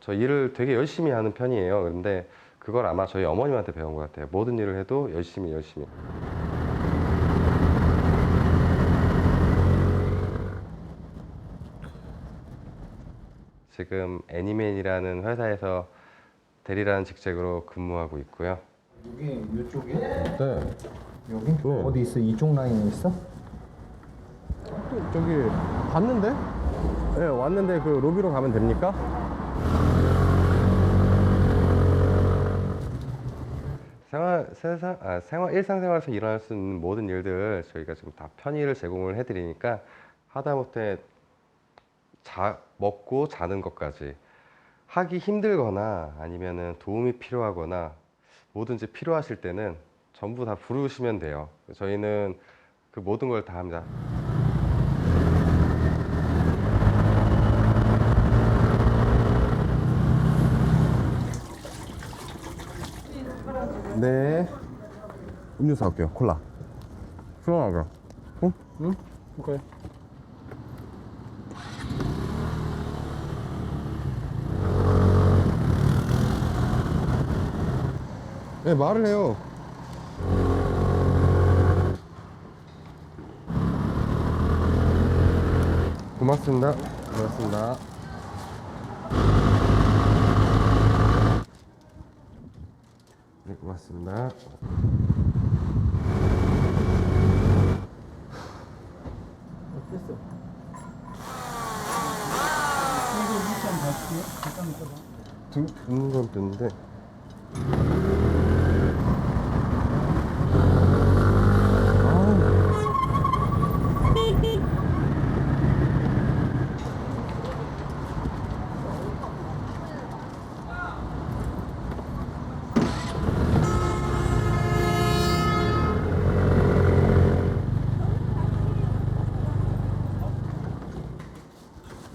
저 일을 되게 열심히 하는 편이에요. 근데 그걸 아마 저희 어머님한테 배운 것 같아요. 모든 일을 해도 열심히. 지금 애니맨이라는 회사에서 대리라는 직책으로 근무하고 있고요. 여기 이쪽이? 네. 여기? 네. 어디 있어? 이쪽 라인에 있어? 저기 봤는데? 네, 왔는데 그 로비로 가면 됩니까? 일상생활에서 일어날 수 있는 모든 일들 저희가 지금 다 편의를 제공을 해드리니까 하다못해 먹고 자는 것까지 하기 힘들거나 아니면은 도움이 필요하거나 뭐든지 필요하실 때는 전부 다 부르시면 돼요. 저희는 그 모든 걸 다 합니다. 네. 음료수 할게요. 콜라. 시원하게. 응? 응? 오케이. 네, 말을 해요. 고맙습니다. 고맙습니다. 네, 고맙습니다. 됐어. 이거 밑에 한번 봐줄게요. 잠깐만 있어봐. 듣는 건 듣는데.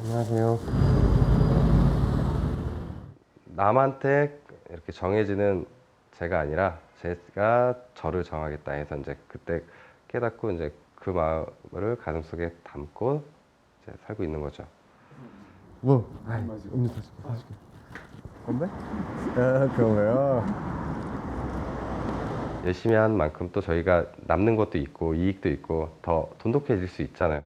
안녕하세요. 남한테 이렇게 정해지는 제가 아니라 제가 저를 정하겠다 해서 이제 그때 깨닫고 이제 그 마음을 가슴속에 담고 이제 살고 있는 거죠. 뭐? 음료수 사줄게. 건배? 그런가요? 열심히 한 만큼 또 저희가 남는 것도 있고 이익도 있고 더 돈독해질 수 있잖아요.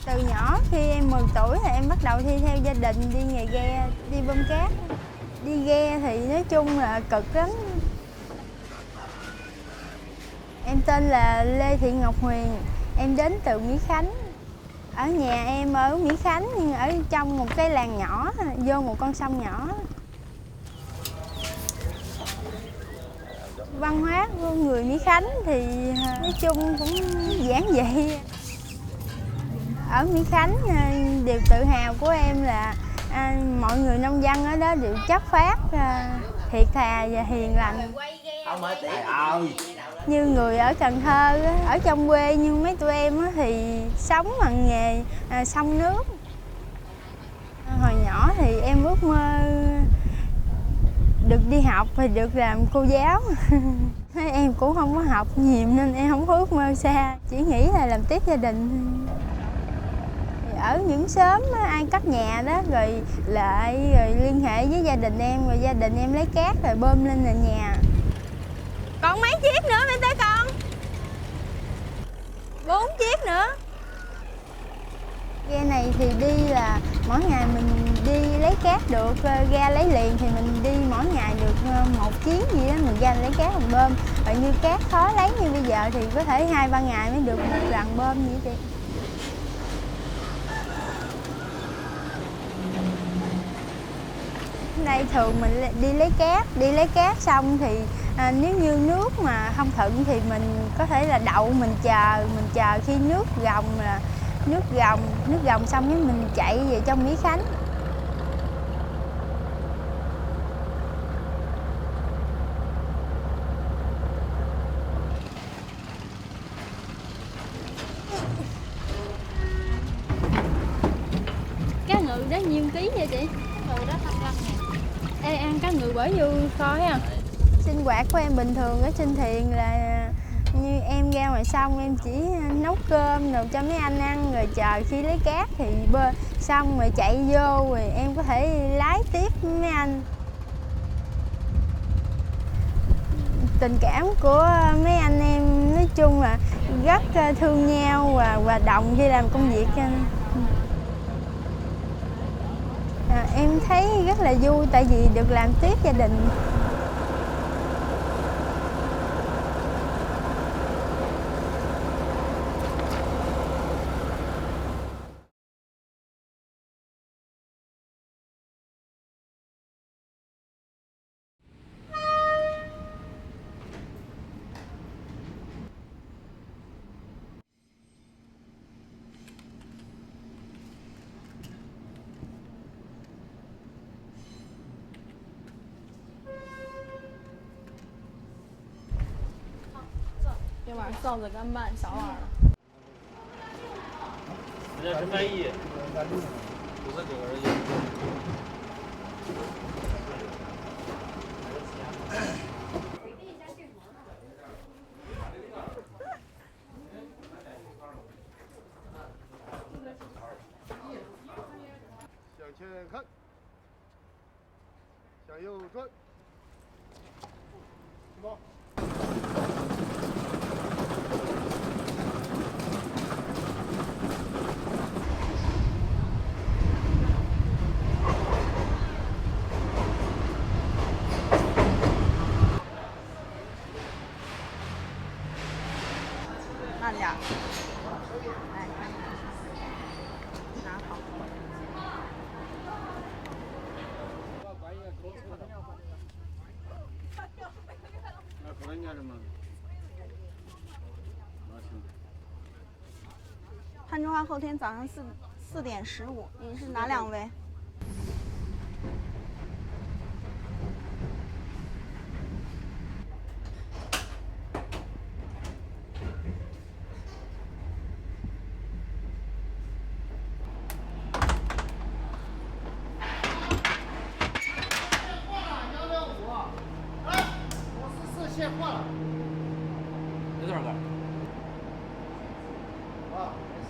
Từ nhỏ khi em 10 tuổi thì em bắt đầu thi theo gia đình đi nghề ghe, đi bơm cát. Đi ghe thì nói chung là cực lắm. Em tên là Lê Thị Ngọc Huyền, em đến từ Mỹ Khánh. Ở nhà em ở Mỹ Khánh nhưng ở trong một cái làng nhỏ, vô một con sông nhỏ. Văn hóa của người Mỹ Khánh thì nói chung cũng giản dị. Ở Mỹ Khánh điều tự hào của em là mọi người nông dân ở đó đều chất phác, thiệt thà và hiền lành. Như người ở Cần Thơ, ở trong quê như mấy tụi em thì sống bằng nghề xông nước. Hồi nhỏ thì em ước mơ được đi học và được làm cô giáo. Em cũng không có học nhiều nên em không có ước mơ xa, chỉ nghĩ là làm tiếp gia đình. Ở những xóm ai cất nhà đó rồi lại rồi liên hệ với gia đình em, rồi gia đình em lấy cát rồi bơm lên nền nhà. Còn mấy chiếc nữa bên tay con? 4 chiếc nữa. Ghe này thì đi là mỗi ngày mình đi lấy cát được, ra lấy liền thì mình đi mỗi ngày được 1 chuyến gì đó, mình ra lấy cát mình bơm. Rồi như cát khó lấy như bây giờ thì có thể 2-3 ngày mới được một lần bơm vậy chị. Đây thường mình đi lấy cát xong thì nếu như nước mà không thuận thì mình có thể là đậu mình chờ khi nước gồng là nước gồng xong cái mình chạy về trong Mỹ Khánh. Cá ngừ đó nhiêu ký vậy chị? Ngừ đó 500 ngàn. Ê, ăn cá ngừ bỏ vô kho ha. Sinh hoạt của em bình thường ở trên thuyền là như em ra ngoài sông em chỉ nấu cơm rồi cho mấy anh ăn, rồi chờ khi lấy cát thì bơi xong rồi chạy vô rồi em có thể lái tiếp với mấy anh. Tình cảm của mấy anh em nói chung là rất thương nhau và hòa đồng khi làm công việc. Em thấy rất là vui tại vì được làm tiếp gia đình.这碗臊子干拌小碗的。这叫什么意？59而已。向前看，向右转，起跑。慢点儿，哎，拿好。潘中华后天早上4点15，您是哪2位？线换了。有多少个？啊，没事。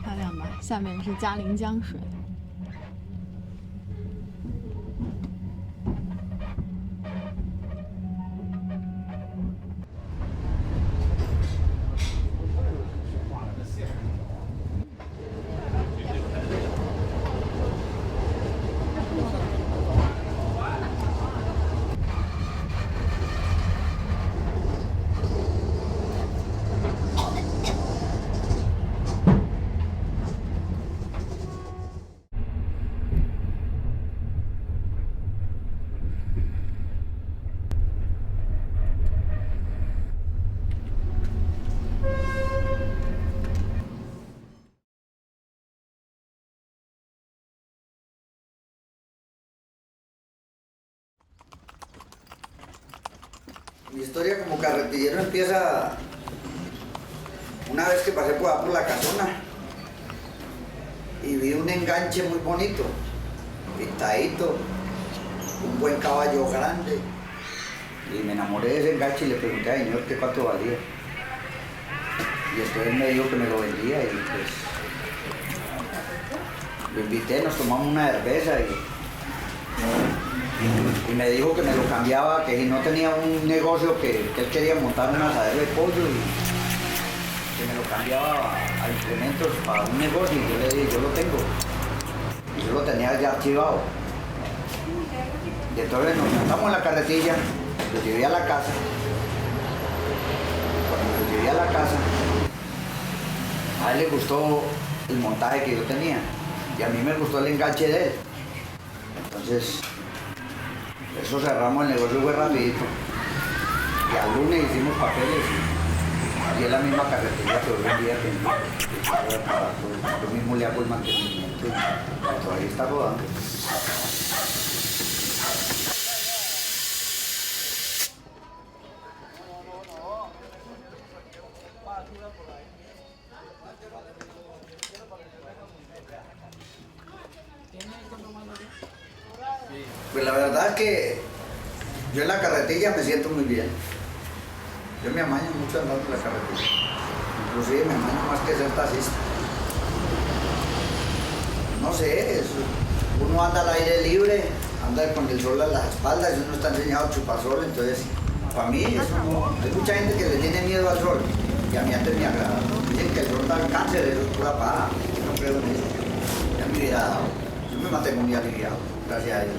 漂亮吧？下面是嘉陵江水。Mi historia como carretillero empieza una vez que pasé por la casona y vi un enganche muy bonito, pintadito, un buen caballo grande. Y me enamoré de ese enganche y le pregunté al señor que cuánto valía. Y entonces me dijo que me lo vendía y pues lo invité, nos tomamos una cerveza y me dijo que me lo cambiaba, que si no tenía un negocio que él quería montar un asadero de pollo y que me lo cambiaba a implementos para un negocio y yo le dije, yo lo tengo. Y yo lo tenía ya archivado. Y entonces nos montamos en la carretilla, lo llevé a la casa. Cuando lo llevé a la casa, a él le gustó el montaje que yo tenía y a mí me gustó el enganche de él. Entonces, eso cerramos el negocio fue rapidito. Y al lunes hicimos papeles y es la misma carretilla que hoy en día yo mismo le hago el mantenimiento y todavía está rodando. Pues la verdad es que yo en la carretilla me siento muy bien. Yo me amaño mucho andando en la carretilla. Inclusive me amaño más que ser taxista. No sé, uno anda al aire libre, anda con el sol a las espaldas y uno está enseñado a chupar sol, entonces para mí eso no. Hay mucha gente que le tiene miedo al sol y a mí antes me agrada. Dicen que el sol da cáncer, eso es pura paja. Yo no creo en eso. Ya me hubiera dado. Yo me mantengo muy aliviado, gracias a Dios.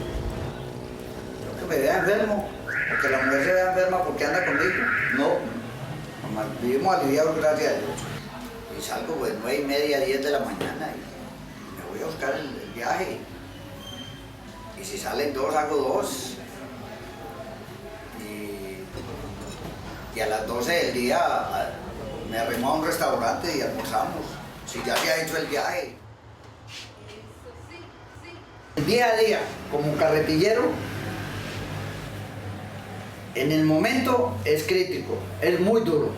Me vea enfermo, o que la mujer se vea enferma porque anda conmigo. No, nomás vivimos aliviados gracias a Dios. Y salgo pues 9:30, 10 de la mañana y me voy a buscar el viaje. Y si salen dos, hago dos. Y a las 12 del día me arrimo a un restaurante y almorzamos. Si ya se ha hecho el viaje. Día a día, como carretillero, en el momento es crítico, es muy duro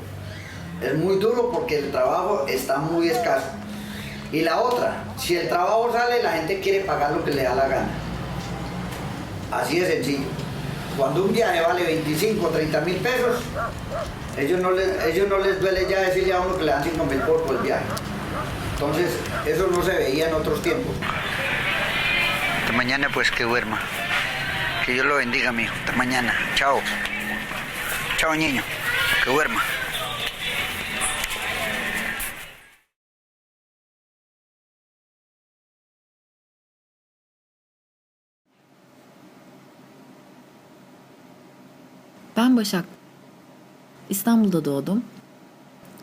porque el trabajo está muy escaso. Y la otra, si el trabajo sale, la gente quiere pagar lo que le da la gana. Así de sencillo. Cuando un viaje vale 25 o 30 mil pesos, ellos no les duele ya decirle a uno que le dan 5 mil por el viaje. Entonces, eso no se veía en otros tiempos. Hasta mañana pues que duerma. Que Dios lo bendiga, mijo. Hasta mañana. Chao. Chao, niño. Que duerma. Ben Başak. İstanbul'da doğdum.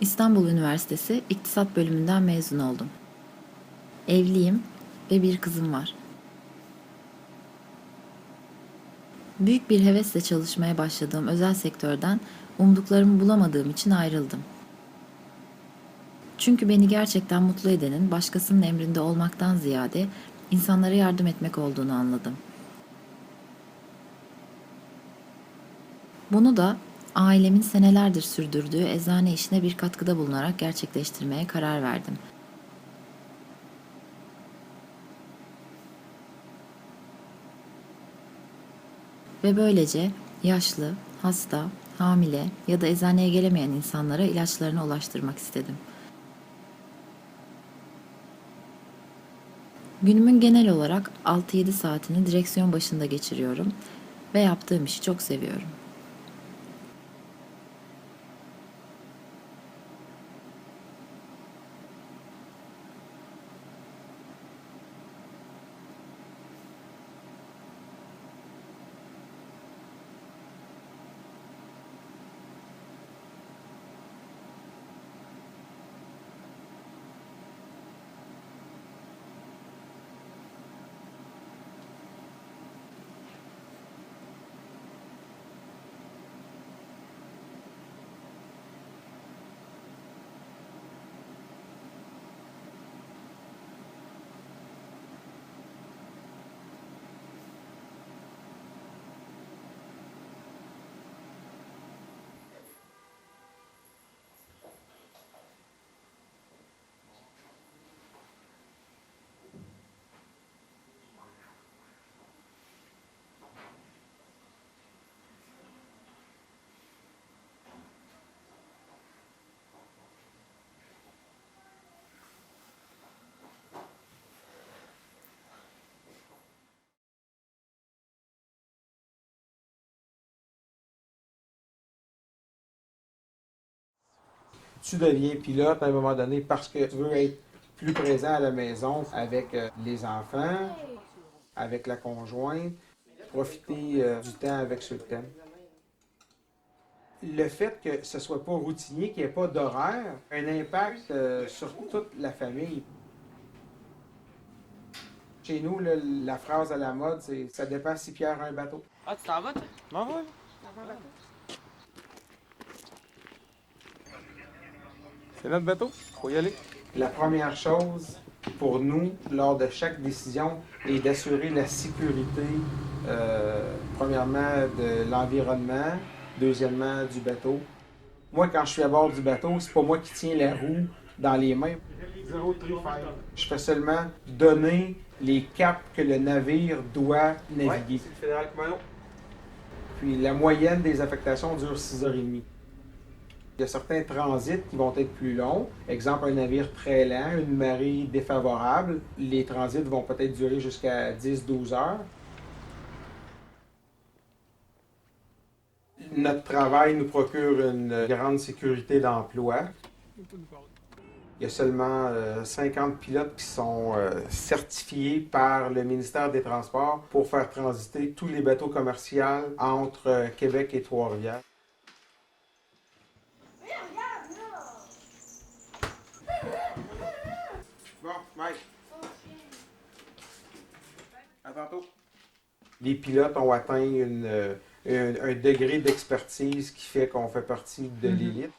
İstanbul Üniversitesi İktisat Bölümünden mezun oldum. Evliyim ve bir kızım var. Büyük bir hevesle çalışmaya başladığım özel sektörden umduklarımı bulamadığım için ayrıldım. Çünkü beni gerçekten mutlu edenin başkasının emrinde olmaktan ziyade insanlara yardım etmek olduğunu anladım. Bunu da ailemin senelerdir sürdürdüğü eczane işine bir katkıda bulunarak gerçekleştirmeye karar verdim. Ve böylece yaşlı, hasta, hamile ya da eczaneye gelemeyen insanlara ilaçlarını ulaştırmak istedim. Günümün genel olarak 6-7 saatini direksiyon başında geçiriyorum ve yaptığım işi çok seviyorum. tu deviens pilote à un moment donné parce que tu veux être plus présent à la maison avec les enfants, avec la conjointe, profiter du temps avec ceux que t'aimes. Le fait que ce soit pas routinier, qu'il n'y ait pas d'horaire, a un impact sur toute la famille. Chez nous, là, la phrase à la mode, c'est « ça dépend si Pierre a un bateau ». Ah, tu t'en vas, toi? M'en va. C'est notre bateau, faut y aller. La première chose pour nous, lors de chaque décision, est d'assurer la sécurité, premièrement, de l'environnement, deuxièmement, du bateau. Moi, quand je suis à bord du bateau, c'est pas moi qui tiens la roue dans les mains. Je fais seulement donner les caps que le navire doit naviguer. C'est le fédéral Commano. Puis la moyenne des affectations dure 6h30. Il y a certains transits qui vont être plus longs. Exemple, un navire très lent, une marée défavorable. Les transits vont peut-être durer jusqu'à 10-12 heures. Notre travail nous procure une grande sécurité d'emploi. Il y a seulement 50 pilotes qui sont certifiés par le ministère des Transports pour faire transiter tous les bateaux commerciaux entre Québec et Trois-Rivières. Bon, Mike. À tantôt. Les pilotes ont atteint un degré d'expertise qui fait qu'on fait partie de l'élite.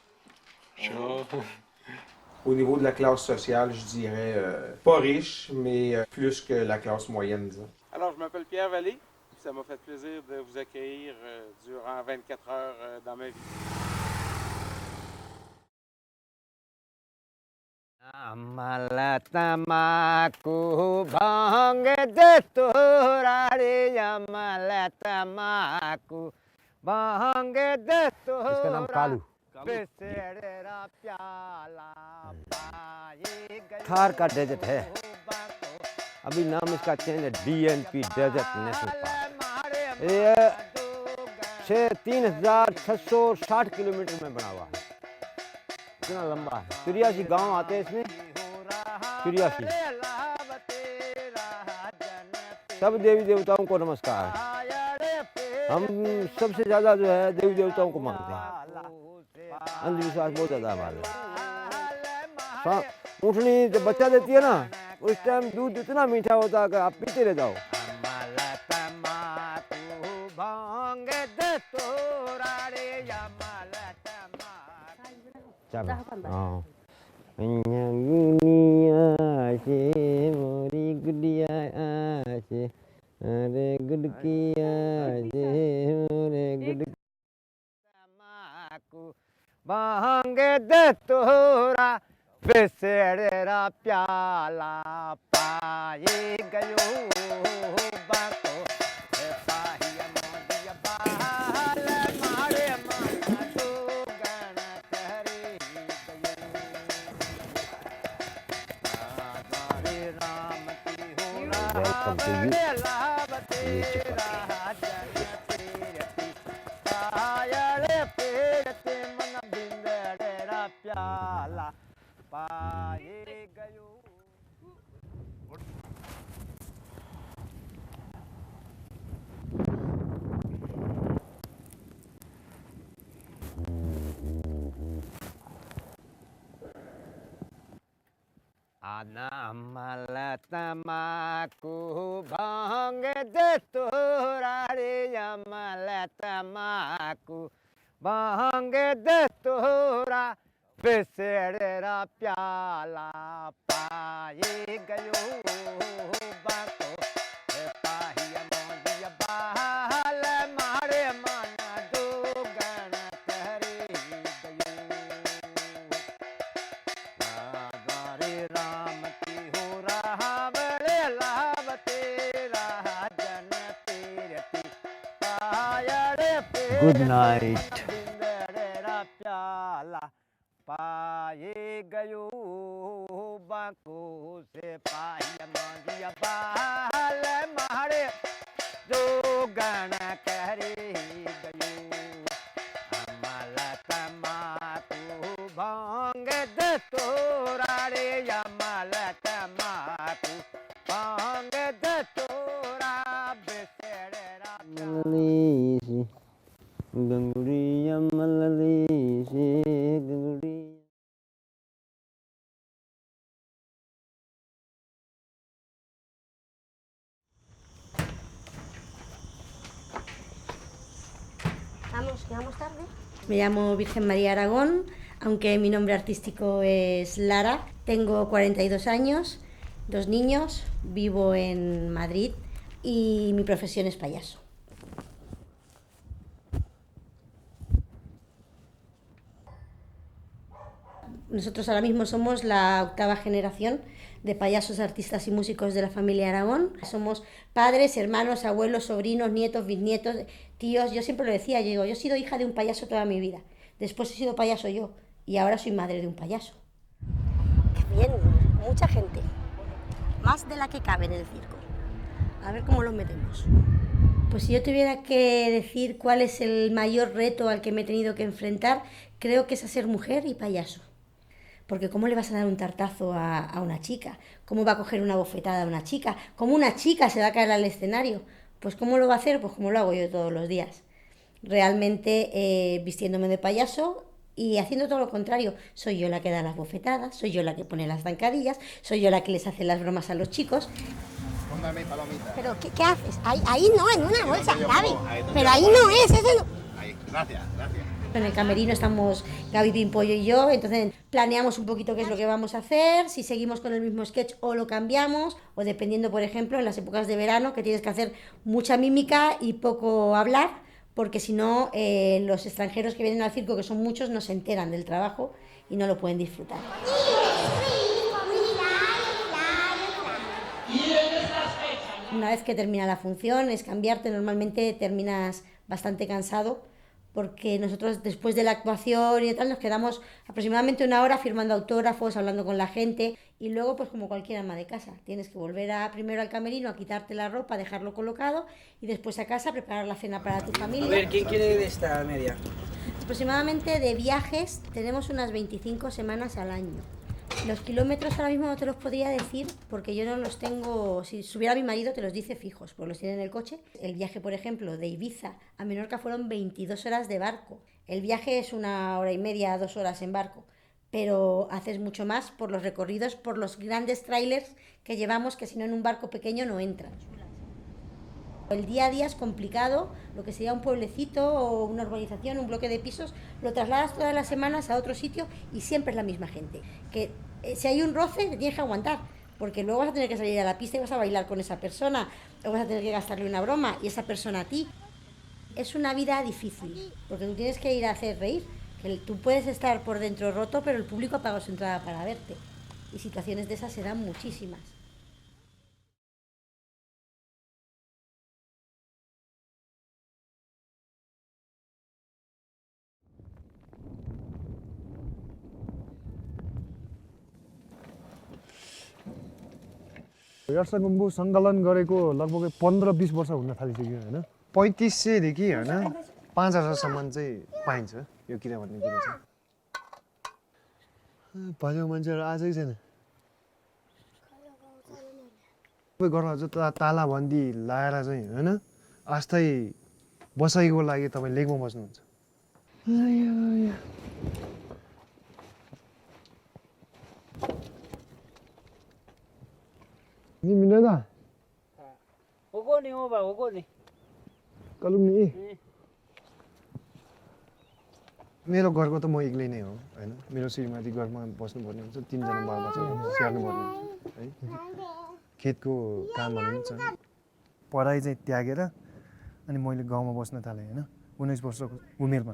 Au niveau de la classe sociale, je dirais pas riche, mais plus que la classe moyenne, disons. Alors, je m'appelle Pierre Vallée. Ça m'a fait plaisir de vous accueillir durant 24 heures dans ma vie. Amalatamaku bhang de torare amalatamaku bhang de torare. इसका नाम कालू। थार का डेजर्ट है, अभी नाम इसका चेंज है DNP desert national park. ये 3660 किलोमीटर में बना हुआ है, इतना लंबा है। 83 गांव आते हैं इसमें, 83। सब देवी देवताओं को नमस्कार। हम सबसे ज्यादा जो है देवी देवताओं को मानते हैं, अंधविश्वास बहुत ज्यादा हमारे। ऊँटनी जब बच्चा देती है ना, उस टाइम दूध इतना मीठा होता है कि आप पीते रह जाओ। मोरी गुड़िया आसे, अरे गुड़किया जे मोरे गुड़ भांग दे तोरा बेसेरा प्याला पाए गयो बाको पाहिया मोदिया बाल मारे माना तो गण करे गयो राम की हो लावते प्याला पाए गयो। अमलतमाकू भांग दे तोरा रे अमलतमाकू भांग दे तोरा बेसेरा प्याला पाए गयो बाको पाहिया मोदिया बाल मारे माना दो गण करे गयो। रे राम की हो रावले लावते राजन तेरती पायड़े पे गुड नाइट प्याला पाए गयो बाको से पाहिया मांगिया बाल मारे जो गण करे गयो। अमलतमाकू भांग Llegamos tarde. Me llamo Virgen María Aragón, aunque mi nombre artístico es Lara. Tengo 42 años, 2 niños, vivo en Madrid y mi profesión es payaso. Nosotros ahora mismo somos la 8ª generación de payasos, artistas y músicos de la familia Aragón. Somos padres, hermanos, abuelos, sobrinos, nietos, bisnietos, tíos. Yo siempre lo decía, yo he sido hija de un payaso toda mi vida. Después he sido payaso yo y ahora soy madre de un payaso. ¡Qué bien! Mucha gente. Más de la que cabe en el circo. A ver cómo los metemos. Pues si yo tuviera que decir cuál es el mayor reto al que me he tenido que enfrentar, creo que es a ser mujer y payaso. Porque ¿cómo le vas a dar un tartazo a una chica? ¿Cómo va a coger una bofetada a una chica? ¿Cómo una chica se va a caer al escenario? Pues ¿cómo lo va a hacer? Pues como lo hago yo todos los días. Realmente vistiéndome de payaso y haciendo todo lo contrario. Soy yo la que da las bofetadas, soy yo la que pone las zancadillas, soy yo la que les hace las bromas a los chicos. Póngame palomita. ¿Pero qué haces? Ahí no, en una bolsa, Gaby. Pero ahí no es, eso no. Ahí, gracias. En el camerino estamos Gaby Pimpollo y yo, entonces planeamos un poquito qué es lo que vamos a hacer, si seguimos con el mismo sketch o lo cambiamos, o dependiendo, por ejemplo, en las épocas de verano, que tienes que hacer mucha mímica y poco hablar, porque si no, los extranjeros que vienen al circo, que son muchos, no se enteran del trabajo y no lo pueden disfrutar. Una vez que termina la función, es cambiarte, normalmente terminas bastante cansado, porque nosotros después de la actuación y tal nos quedamos aproximadamente 1 hora firmando autógrafos, hablando con la gente y luego pues como cualquier ama de casa, tienes que volver primero al camerino a quitarte la ropa, dejarlo colocado y después a casa preparar la cena para tu familia. A ver, ¿quién quiere de esta media? Aproximadamente de viajes tenemos unas 25 semanas al año. Los kilómetros ahora mismo no te los podría decir porque yo no los tengo, si subiera mi marido te los dice fijos, porque los tiene en el coche. El viaje, por ejemplo, de Ibiza a Menorca fueron 22 horas de barco. El viaje es 1 hora y media, 2 horas en barco, pero haces mucho más por los recorridos, por los grandes trailers que llevamos, que si no en un barco pequeño no entran. El día a día es complicado, lo que sería un pueblecito o una urbanización, un bloque de pisos, lo trasladas todas las semanas a otro sitio y siempre es la misma gente. Que si hay un roce, te tienes que aguantar, porque luego vas a tener que salir a la pista y vas a bailar con esa persona, o vas a tener que gastarle una broma y esa persona a ti. Es una vida difícil, porque tú tienes que ir a hacer reír, que tú puedes estar por dentro roto, pero el público ha pagado su entrada para verte. Y situaciones de esas se dan muchísimas. यर्सागुम्बु सङ्कलन गरेको लगभग 15-20 वर्ष हुन थालिसक्यो हैन 3500 देखि हैन 5000 सम्म चाहिँ पाइन्छ यो किरा भन्ने कुरो चाहिँ भजो मान्छेहरु आजै छैन सबै घर जो तालाबन्दी लाएर चाहिँ हैन अस्थायी बसाइको लागि तपाई लेकमा बस्नुहुन्छ Ni minada. Ogo ni oba, ogo ni. Kalumni. मेरो घरको त म एक्लै नै हो हैन मेरो श्रीमती घरमा बस्नु पर्ने हुन्छ 3 जना बालबच्चा स्याहार्नु पर्ने हुन्छ है खेतको कामहरु पनि छ पढाइ चाहिँ त्यागेर अनि मैले गाउँमा बस्न थाले हैन 19 वर्षको उमेरमा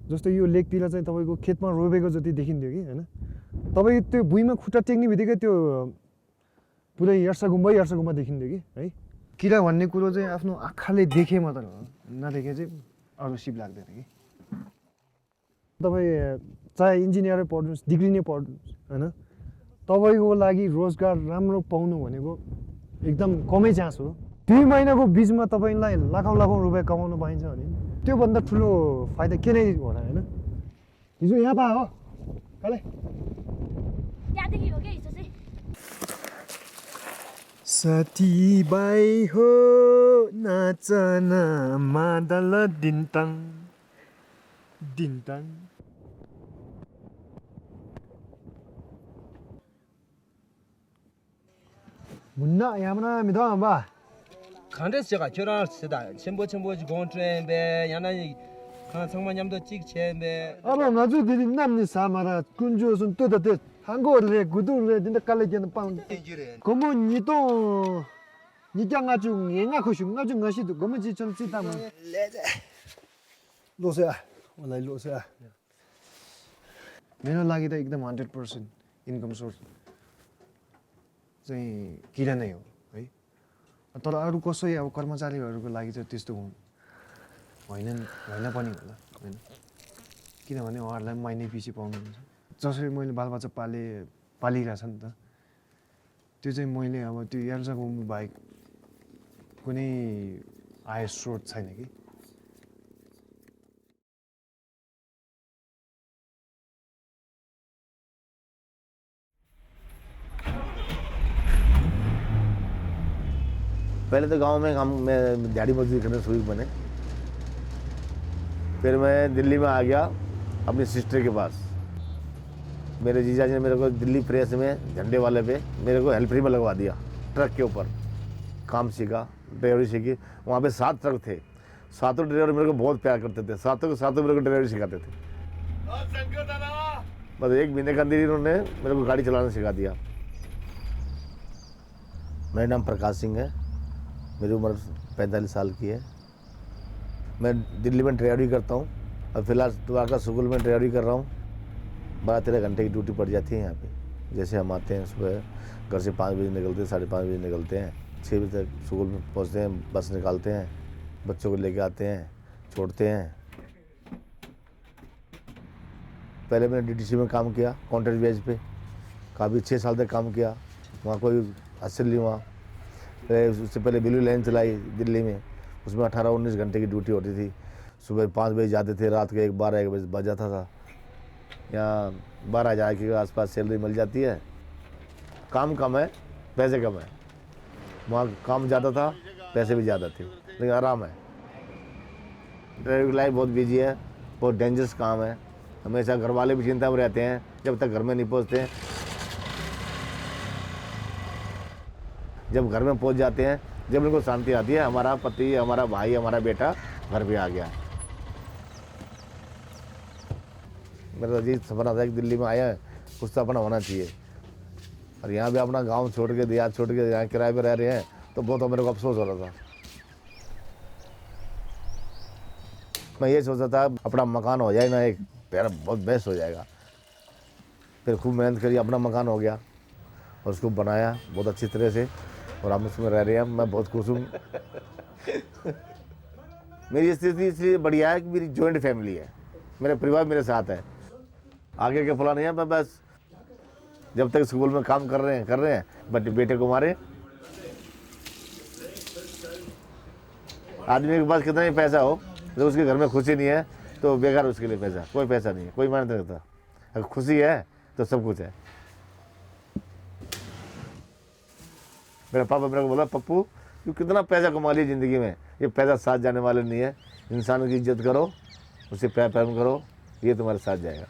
जस्तो यो लेकतिर चाहिँ तपाईको खेतमा रोपेको जति देखिन्थ्यो कि हैन तपाई त्यो भुइँमा खुट्टा टेक्ने बित्तिकै त्यो पुरै यर्सागुम्बा देखिन्थ्यो कि है किरा भन्ने कुरो चाहिँ आफ्नो आँखाले देखे मात्र हो नदेखे चाहिँ अरु सिप लाग्दैन कि तपाई चाहे इन्जिनियरै पढ्नुहोस् डिग्री नै पढ्नुहोस् होइन तपाईँको लागि रोजगार राम्रो पाउनु भनेको एकदम कमै चान्स हो 2 महिनाको बिचमा तपाईँलाई लाखौँ रुपियाँ कमाउनु पाइन्छ भने त्योभन्दा ठुलो फाइदा के नै होला होइन हिजो यहाँ पा हो काले त्यहाँदेखि हो क्या हिजो चाहिँ साथीभाइ हो नाचन मादल दिन्ताङ दिन्ताङ 문나 야무나 미도 봐. 간데스가 저랑 쓰다. 첨보지 공트레베 야나니 간 상만냠도 찍체베. 아마 나주 디디 남니 사마라 군주선 뜨다데 한국에 구두를 딘데 깔레기는 빵. 고모 니도 니장아 중 얘가 코슝 나중 가시도 고모 지천 쓰다만. 레제. लोसेया मलाई लोसेया मेरो लागि त एकदम 100% इन्कम सोर्स चाहिँ किरा नै हो है तर अरू कसै अब कर्मचारीहरूको लागि चाहिँ त्यस्तो होइन पनि होला हैन किनभने उहाँहरूलाई महिनै पछि पाउनुहुन्छ जसरी मैले बालबच्चा पालिरहेछ नि त त्यो चाहिँ मैले अब त्यो यार्जाको बाहेक कुनै आय स्रोत छैन कि पहले तो गांव में मैं दिहाड़ी मजदूरी करने शुरू बने फिर मैं दिल्ली में आ गया अपनी सिस्टर के पास मेरे जीजा जी ने मेरे को दिल्ली प्रेस में झंडे वाले पे मेरे को हेल्परी में लगवा दिया ट्रक के ऊपर काम सीखा ड्राइवरी सीखी वहाँ पे 7 ट्रक थे 7 ड्राइवर मेरे को बहुत प्यार करते थे 7 के 7 मेरे को ड्राइवरी सिखाते थे बस 1 महीने के अंदर इन्होंने मेरे को गाड़ी चलाना सिखा दिया। मेरा नाम प्रकाश सिंह है, मेरी उम्र 45 साल की है। मैं दिल्ली में ड्राइवरी करता हूँ और फिलहाल द्वारका स्कूल में ड्राइवरी कर रहा हूँ। 12-13 घंटे की ड्यूटी पड़ जाती है यहाँ पे। जैसे हम आते हैं सुबह घर से 5 बजे निकलते हैं, 5:30 बजे निकलते हैं, 6 बजे तक स्कूल में पहुँचते हैं, बस निकालते हैं, बच्चों को लेके आते हैं, छोड़ते हैं। पहले मैंने DTC में काम किया कॉन्ट्रैक्ट बेस पे, काफ़ी 6 साल तक काम किया, वहाँ कोई हासिल नहीं हुआ। उससे पहले ब्लू लाइन चलाई दिल्ली में, उसमें 18-19 घंटे की ड्यूटी होती थी। सुबह 5 बजे जाते थे, रात के 12-1 बजे बज जाता था। यहाँ 12,000 के आसपास सैलरी मिल जाती है। काम कम है, पैसे कम है। वहाँ काम ज़्यादा था, पैसे भी ज़्यादा थे, लेकिन आराम है। ड्राइविंग लाइफ बहुत बिजी है, बहुत डेंजरस काम है। हमेशा घर वाले भी चिंता में रहते हैं जब तक घर में नहीं पहुँचते हैं। जब घर में पहुँच जाते हैं, जब उनको शांति आती है, हमारा पति, हमारा भाई, हमारा बेटा घर पे आ गया। मेरा अजीब सपना था कि दिल्ली में आया है, कुछ तो अपना होना चाहिए। और यहाँ भी अपना गांव छोड़ के, देहात छोड़ के यहाँ किराए पे रह रहे हैं, तो बहुत मेरे को अफसोस हो रहा था। मैं ये सोचा था अपना मकान हो जाए ना, एक मेरा बहुत बेस्ट हो जाएगा। फिर खूब मेहनत करी, अपना मकान हो गया और उसको बनाया बहुत अच्छी तरह से, और हम उसमें रह रहे हैं। मैं बहुत खुश हूँ। मेरी स्थिति इसलिए बढ़िया है कि मेरी जॉइंट फैमिली है, मेरा परिवार मेरे साथ है। आगे के प्लान है, मैं बस जब तक स्कूल में काम कर रहे हैं, बट बेटे को मारे। आदमी के पास कितना ही पैसा हो, जब उसके घर में खुशी नहीं है तो बेकार उसके लिए पैसा, कोई पैसा नहीं है, कोई मेहनत नहीं करता। अगर खुशी है तो सब कुछ है। मेरा पापा मेरे को बोला, पप्पू तू कितना पैसा कमा लिया ज़िंदगी में, ये पैसा साथ जाने वाले नहीं है। इंसान की इज्जत करो, उसे प्यार करो, ये तुम्हारे साथ जाएगा।